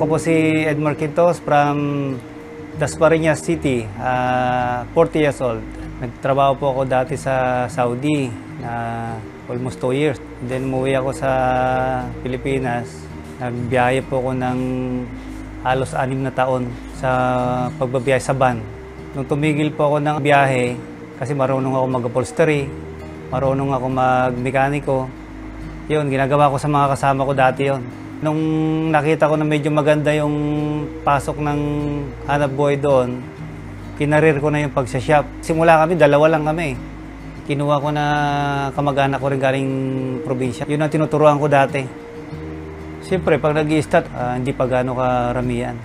Ako po si Edmar Quintos from Dasmariñas City, 40 years old. Nagtrabaho po ako dati sa Saudi na almost 2 years. Then umuwi ako sa Pilipinas. Nagbiyahe po ako ng halos 6 na taon sa pagbabiyahe sa van. Nung tumigil po ako ng biyahe, kasi marunong ako mag-upholstery, marunong ako mag-mekaniko. Yun, ginagawa ko sa mga kasama ko dati yun. Nung nakita ko na medyo maganda yung pasok ng hanap buhay doon, kinarir ko na yung pagsa-shop. Simula kami, 2 lang kami. Kinuha ko na kamag-anak ko rin galing probinsya. Yun ang tinuturuan ko dati. Siyempre, pag nag-i-start, hindi pa gano'ng karamihan.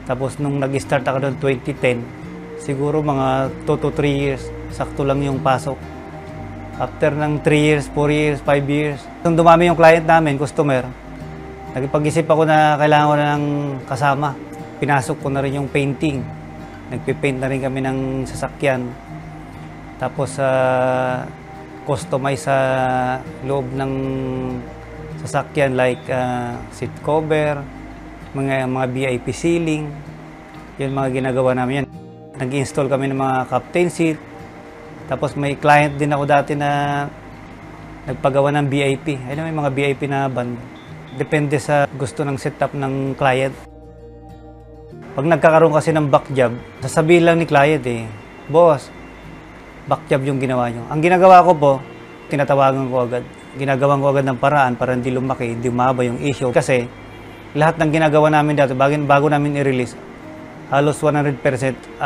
Tapos nung nag-start ako doon 2010, siguro mga 2 to 3 years, sakto lang yung pasok. After ng 3 years, 4 years, 5 years, nung dumami yung client namin, customer, nagpag-isip ako na kailangan ko na ng kasama. Pinasok ko na rin yung painting. Nagpipaint na rin kami ng sasakyan. Tapos customize sa loob ng sasakyan like seat cover, mga VIP ceiling. Yun mga ginagawa namin yan. Nag-install kami ng mga captain seat. Tapos may client din ako dati na nagpagawa ng VIP. Ayun, may mga VIP na band. Depende sa gusto ng setup ng client. Pag nagkakaroon kasi ng back job, sasabihin lang ni client "Boss, back job yung ginawa nyo." Ang ginagawa ko po, tinatawagan ko agad. Ginagawan ko agad ng paraan para hindi lumaki, hindi umaba yung issue. Kasi lahat ng ginagawa namin dati, bago namin i-release, halos 100%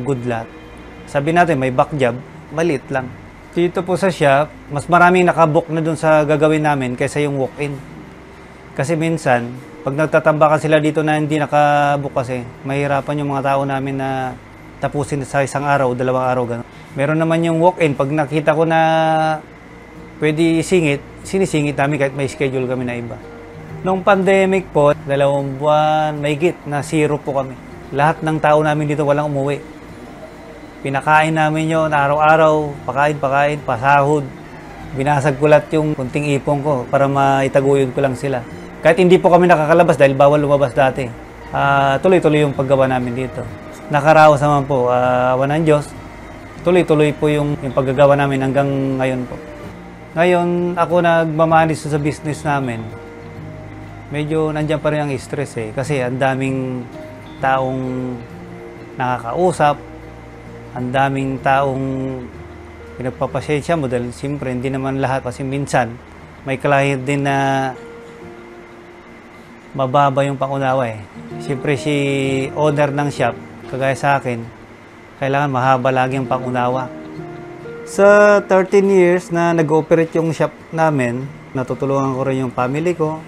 good lahat. Sabi natin may back job, maliit lang. Dito po sa shop, mas maraming nakabook na dun sa gagawin namin kaysa yung walk-in. Kasi minsan, pag nagtatambakan sila dito na hindi nakabook kasi, mahirapan yung mga tao namin na tapusin sa isang araw, 2 araw, gano'n. Meron naman yung walk-in, pag nakita ko na pwede isingit, sinisingit namin kahit may schedule kami na iba. Noong pandemic po, 2 buwan, mahigit na 0 po kami. Lahat ng tao namin dito walang umuwi. Pinakain namin yun araw-araw, pakain, pasahod. Binasag ko lahat yung kunting ipon ko para maitaguyod ko lang sila. Kahit hindi po kami nakakalabas dahil bawal lumabas dati. Tuloy-tuloy yung paggawa namin dito. Nakaraos naman po, awan ng Diyos. Tuloy-tuloy po yung paggagawa namin hanggang ngayon po. Ngayon, ako nagmamanis sa business namin. Medyo nandiyan pa rin ang stress kasi ang daming taong nakakausap, ang daming taong pinagpapasensya mo dahil siyempre hindi naman lahat kasi minsan may client din na mababa yung pangunawa Siyempre si owner ng shop, kagaya sa akin, kailangan mahaba lagi ang pangunawa. Sa 13 years na nag-ooperate yung shop namin, natutulungan ko rin yung family ko.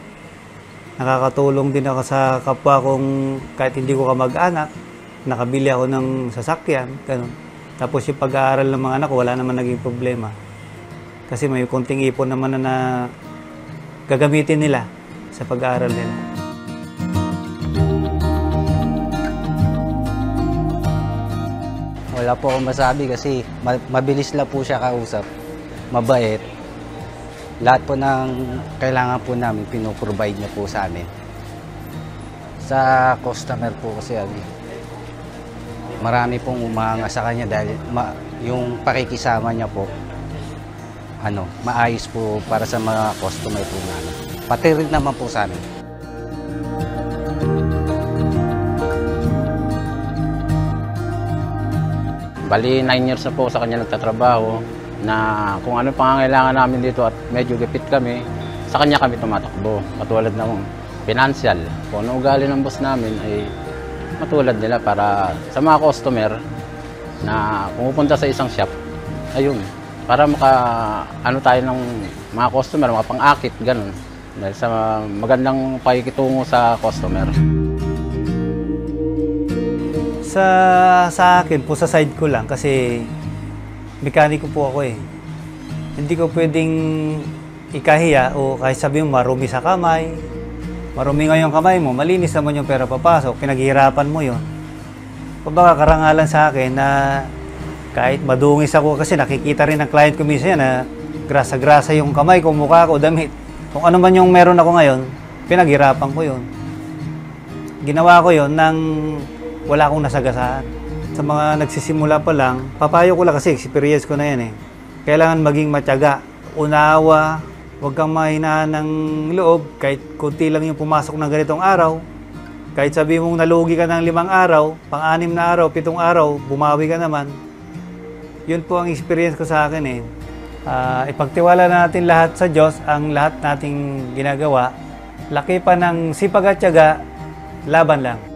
Nakakatulong din ako sa kapwa kong kahit hindi ko kamag-anak. Nakabili ako ng sasakyan, ganun. Tapos yung pag-aaral ng mga anak ko, wala naman naging problema. Kasi may konting ipon naman na gagamitin nila sa pag-aaral nila. Wala po akong masabi kasi mabilis lang po siya kausap, mabait. Lahat po ng kailangan po namin, pinoprovide niya po sa amin. Sa customer po kasi marami pong umahanga sa kanya dahil yung pakikisama niya po, maayos po para sa mga customer po namin. Pati rin naman po sa amin. Bali, 9 years na po sa kanya nagtatrabaho na kung ano pangangailangan namin dito at medyo gipit kami, sa kanya kami tumatakbo. Katulad ng financial. Kung ano ugali ng boss namin ay matulad nila para sa mga customer na pumupunta sa isang shop, ayun, para tayo ng mga customer, mga pang-akit, ganun. Dahil sa magandang pakikitungo sa customer. Sa akin po, sa side ko lang kasi mekaniko po ako Hindi ko pwedeng ikahiya o kahit sabihin mo marumi sa kamay. Marumi nga yung kamay mo, malinis naman yung pera papasok, pinaghihirapan mo yun. Kumbaga karangalan sa akin na kahit madungis ako kasi nakikita rin ng client ko minsan na grasa-grasa yung kamay ko, mukha ko, damit. Kung ano man yung meron ako ngayon, pinaghirapan ko yun. ginawa ko yon nang wala akong nasagasaan. Sa mga nagsisimula pa lang, papayo ko lang kasi experience ko na yan eh. Kailangan maging matyaga, unawa, huwag kang mahinaan ng loob, kahit kunti lang yung pumasok ng ganitong araw. Kahit sabi mong nalugi ka ng 5 araw, pang-6 na araw, 7 araw, bumawi ka naman. Yun po ang experience ko sa akin eh. Ipagtiwala natin lahat sa Diyos ang lahat nating ginagawa. Laki pa ng sipag at tiyaga, laban lang.